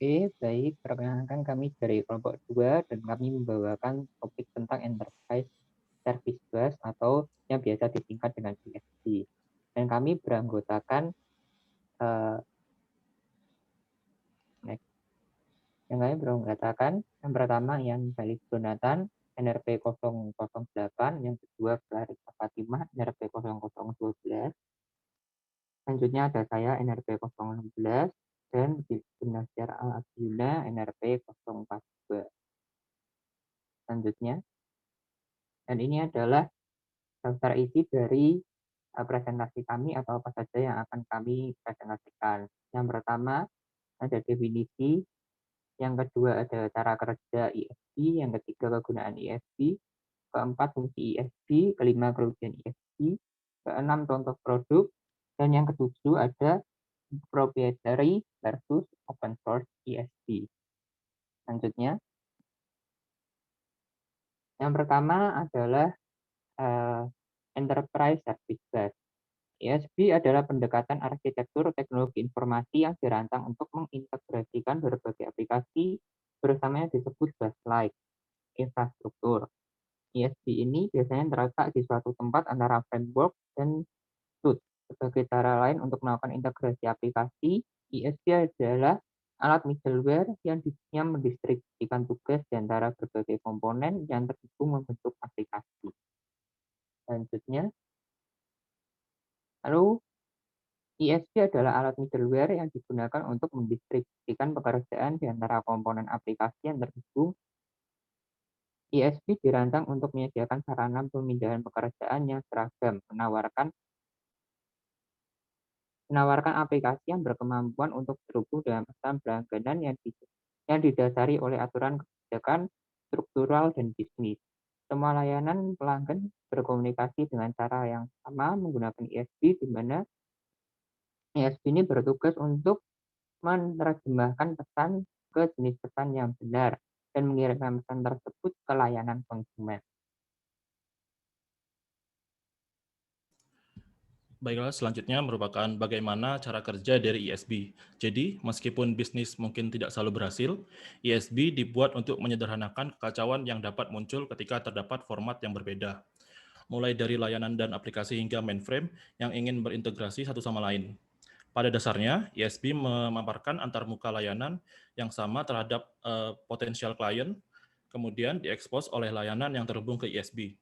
Oke, baik. Perkenalkan kami dari kelompok 2 dan kami membawakan topik tentang Enterprise Service Bus atau yang biasa disingkat dengan ESB. Dan kami beranggotakan, eee, next, yang kami beranggotakan yang pertama Ian Felix Jonathan, NRP 008, yang kedua Clarissa Fatimah, NRP 0012. Selanjutnya ada saya NRP 016 dan Ginasiar Al-Abyuna NRP 042. Selanjutnya, dan ini adalah daftar isi dari presentasi kami atau apa saja yang akan kami presentasikan. Yang pertama ada definisi, yang kedua ada cara kerja ISB, yang ketiga kegunaan ISB, keempat fungsi ISB, kelima kerugian ISB, keenam contoh produk, dan yang ketujuh ada proprietary versus open source ISB. Selanjutnya, yang pertama adalah Enterprise Service Bus. ESB adalah pendekatan arsitektur teknologi informasi yang dirancang untuk mengintegrasikan berbagai aplikasi bersama yang disebut bus-like infrastruktur. ESB ini biasanya terletak di suatu tempat antara framework dan suite. Sebagai cara lain untuk melakukan integrasi aplikasi, ESB adalah alat middleware yang mendistribusikan tugas di antara berbagai komponen yang terhubung membentuk aplikasi. Selanjutnya, lalu ISP adalah alat middleware yang digunakan untuk mendistribusikan pekerjaan di antara komponen aplikasi yang terhubung. ISP dirancang untuk menyediakan sarana pemindahan pekerjaan yang seragam, menawarkan aplikasi yang berkemampuan untuk terhubung dengan pesan berlangganan yang didasari oleh aturan kebijakan struktural dan bisnis. Semua layanan pelanggan berkomunikasi dengan cara yang sama menggunakan ISP, di mana ISP ini bertugas untuk menerjemahkan pesan ke jenis pesan yang benar dan mengirimkan pesan tersebut ke layanan konsumen. Baiklah, selanjutnya merupakan bagaimana cara kerja dari ISB. Jadi, meskipun bisnis mungkin tidak selalu berhasil, ISB dibuat untuk menyederhanakan kekacauan yang dapat muncul ketika terdapat format yang berbeda. Mulai dari layanan dan aplikasi hingga mainframe yang ingin berintegrasi satu sama lain. Pada dasarnya, ISB memaparkan antarmuka layanan yang sama terhadap potensial klien, kemudian diekspos oleh layanan yang terhubung ke ISB.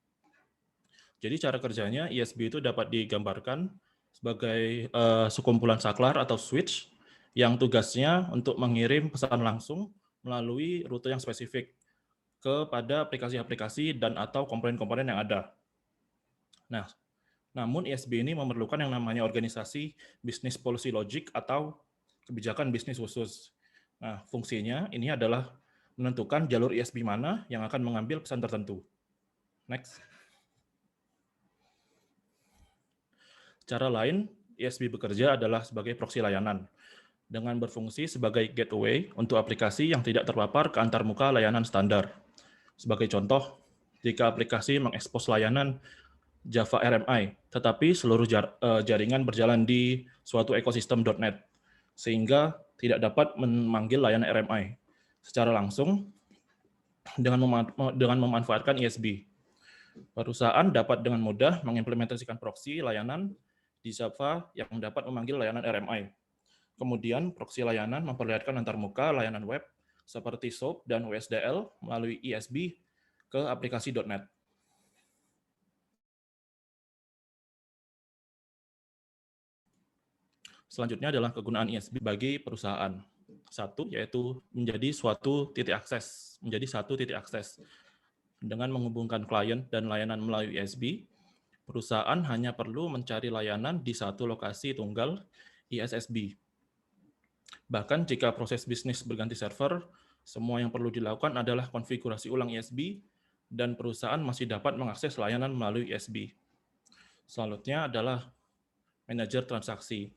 Jadi cara kerjanya ISB itu dapat digambarkan sebagai sekumpulan saklar atau switch yang tugasnya untuk mengirim pesan langsung melalui rute yang spesifik kepada aplikasi-aplikasi dan atau komponen-komponen yang ada. Nah, namun ISB ini memerlukan yang namanya organisasi Business Policy Logic atau kebijakan bisnis khusus. Nah, fungsinya ini adalah menentukan jalur ISB mana yang akan mengambil pesan tertentu. Next. Cara lain, ISB bekerja adalah sebagai proxy layanan, dengan berfungsi sebagai gateway untuk aplikasi yang tidak terpapar ke antarmuka layanan standar. Sebagai contoh, jika aplikasi mengekspos layanan Java RMI, tetapi seluruh jaringan berjalan di suatu ekosistem .NET, sehingga tidak dapat memanggil layanan RMI secara langsung dengan memanfaatkan ISB. Perusahaan dapat dengan mudah mengimplementasikan proxy layanan di Java yang dapat memanggil layanan RMI. Kemudian, proxy layanan memperlihatkan antarmuka layanan web seperti SOAP dan WSDL melalui ISB ke aplikasi .NET. Selanjutnya adalah kegunaan ISB bagi perusahaan. Satu, yaitu menjadi satu titik akses. Dengan menghubungkan klien dan layanan melalui ISB, perusahaan hanya perlu mencari layanan di satu lokasi tunggal ISSB. Bahkan jika proses bisnis berganti server, semua yang perlu dilakukan adalah konfigurasi ulang ISB dan perusahaan masih dapat mengakses layanan melalui ISB. Selanjutnya adalah manajer transaksi.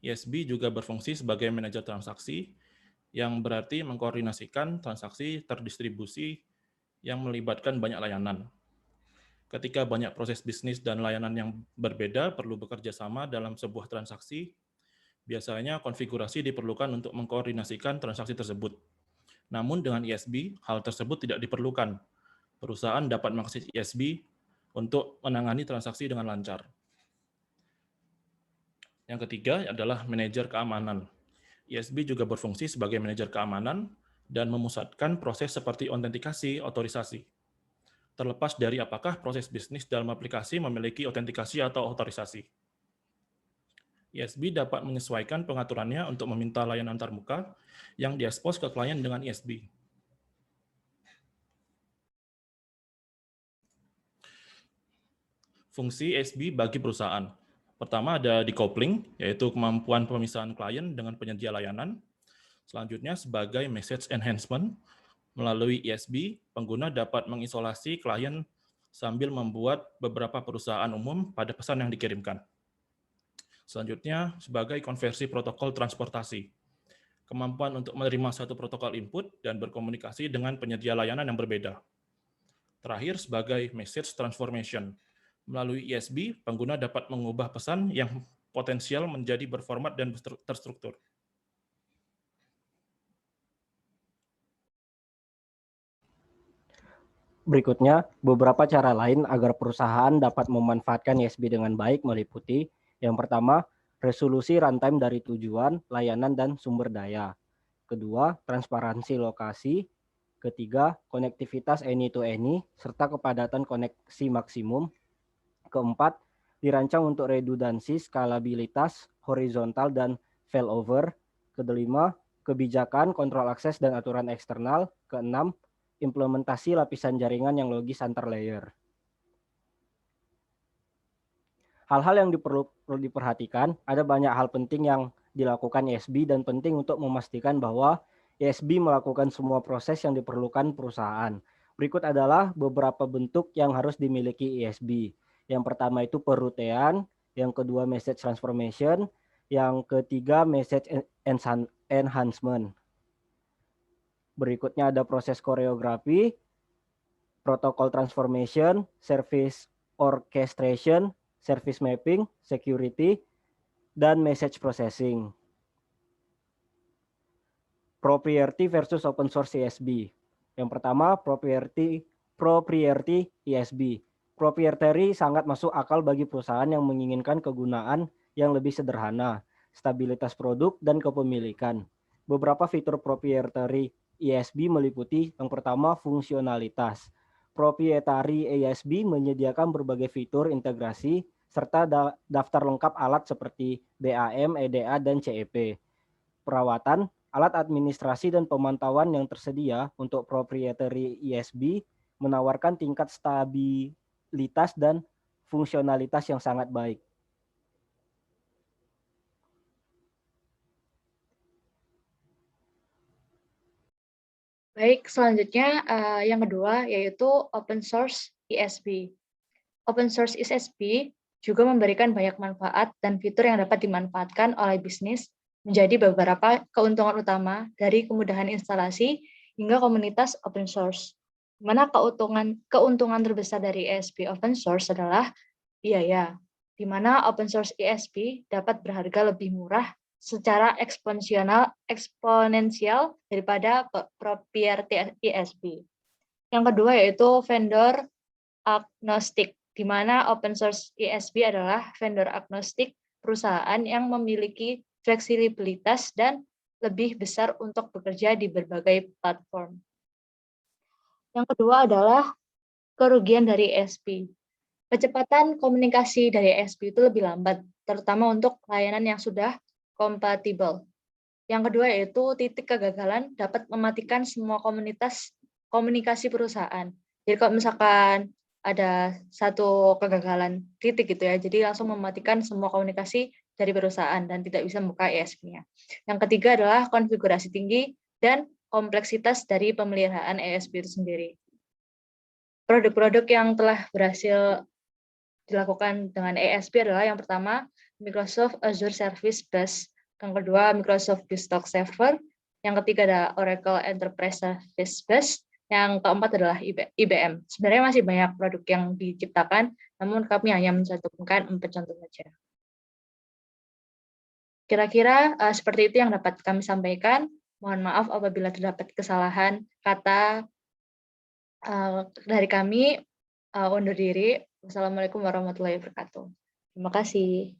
ISB juga berfungsi sebagai manajer transaksi yang berarti mengkoordinasikan transaksi terdistribusi yang melibatkan banyak layanan. Ketika banyak proses bisnis dan layanan yang berbeda perlu bekerja sama dalam sebuah transaksi, Biasanya konfigurasi diperlukan untuk mengkoordinasikan transaksi tersebut. Namun dengan ISB, hal tersebut tidak diperlukan. Perusahaan dapat mengakses ISB untuk menangani transaksi dengan lancar. Yang ketiga adalah manajer keamanan. ISB juga berfungsi sebagai manajer keamanan dan memusatkan proses seperti autentikasi, otorisasi. Terlepas dari apakah proses bisnis dalam aplikasi memiliki autentikasi atau otorisasi. ISB dapat menyesuaikan pengaturannya untuk meminta layanan antarmuka yang diekspos ke klien dengan ISB. Fungsi ISB bagi perusahaan. Pertama ada decoupling, yaitu kemampuan pemisahan klien dengan penyedia layanan. Selanjutnya sebagai message enhancement, melalui ISB, pengguna dapat mengisolasi klien sambil membuat beberapa perusahaan umum pada pesan yang dikirimkan. Selanjutnya, sebagai konversi protokol transportasi. Kemampuan untuk menerima satu protokol input dan berkomunikasi dengan penyedia layanan yang berbeda. Terakhir, sebagai message transformation. Melalui ISB, pengguna dapat mengubah pesan yang potensial menjadi berformat dan terstruktur. Berikutnya, beberapa cara lain agar perusahaan dapat memanfaatkan ISB dengan baik meliputi: yang pertama, resolusi runtime dari tujuan, layanan, dan sumber daya. Kedua, transparansi lokasi. Ketiga, konektivitas any-to-any, serta kepadatan koneksi maksimum. Keempat, dirancang untuk redundansi, skalabilitas, horizontal, dan failover. Kelima, kebijakan, kontrol akses, dan aturan eksternal. Keenam, implementasi lapisan jaringan yang logis antar layer. Hal-hal yang perlu diperhatikan, ada banyak hal penting yang dilakukan ISB dan penting untuk memastikan bahwa ISB melakukan semua proses yang diperlukan perusahaan. Berikut adalah beberapa bentuk yang harus dimiliki ISB. Yang pertama itu perrutean, yang kedua message transformation, yang ketiga message enhancement. Berikutnya ada proses koreografi, protokol transformation, service orchestration, service mapping, security, dan message processing. Proprietary versus open source ISB. Yang pertama, proprietary ISB. Proprietary sangat masuk akal bagi perusahaan yang menginginkan kegunaan yang lebih sederhana, stabilitas produk, dan kepemilikan. Beberapa fitur proprietary ISB meliputi yang pertama, fungsionalitas. Proprietary ISB menyediakan berbagai fitur integrasi serta daftar lengkap alat seperti BAM, EDA, dan CEP. Perawatan, alat administrasi dan pemantauan yang tersedia untuk proprietary ISB menawarkan tingkat stabilitas dan fungsionalitas yang sangat baik. Baik, selanjutnya yang kedua yaitu open source ISB. Open source ISB juga memberikan banyak manfaat dan fitur yang dapat dimanfaatkan oleh bisnis menjadi beberapa keuntungan utama dari kemudahan instalasi hingga komunitas open source. Di mana keuntungan terbesar dari ISB open source adalah biaya, di mana open source ISB dapat berharga lebih murah secara eksponensial daripada proprietary ISB. Yang kedua yaitu vendor agnostik, di mana open source ISB adalah vendor agnostik, perusahaan yang memiliki fleksibilitas dan lebih besar untuk bekerja di berbagai platform. Yang kedua adalah kerugian dari ISB. Kecepatan komunikasi dari ISB itu lebih lambat, terutama untuk layanan yang sudah kompatibel. Yang kedua yaitu titik kegagalan dapat mematikan semua komunikasi perusahaan. Jadi kalau misalkan ada satu kegagalan titik gitu ya, jadi langsung mematikan semua komunikasi dari perusahaan dan tidak bisa membuka ISB-nya. Yang ketiga adalah konfigurasi tinggi dan kompleksitas dari pemeliharaan ISB itu sendiri. Produk-produk yang telah berhasil dilakukan dengan ISB adalah yang pertama Microsoft Azure Service Bus, yang kedua Microsoft BizTalk Server, yang ketiga ada Oracle Enterprise Service Bus, yang keempat adalah IBM. Sebenarnya masih banyak produk yang diciptakan, namun kami hanya mencantumkan 4 contoh saja. Kira-kira seperti itu yang dapat kami sampaikan. Mohon maaf apabila terdapat kesalahan kata dari kami. Undur diri. Wassalamualaikum warahmatullahi wabarakatuh. Terima kasih.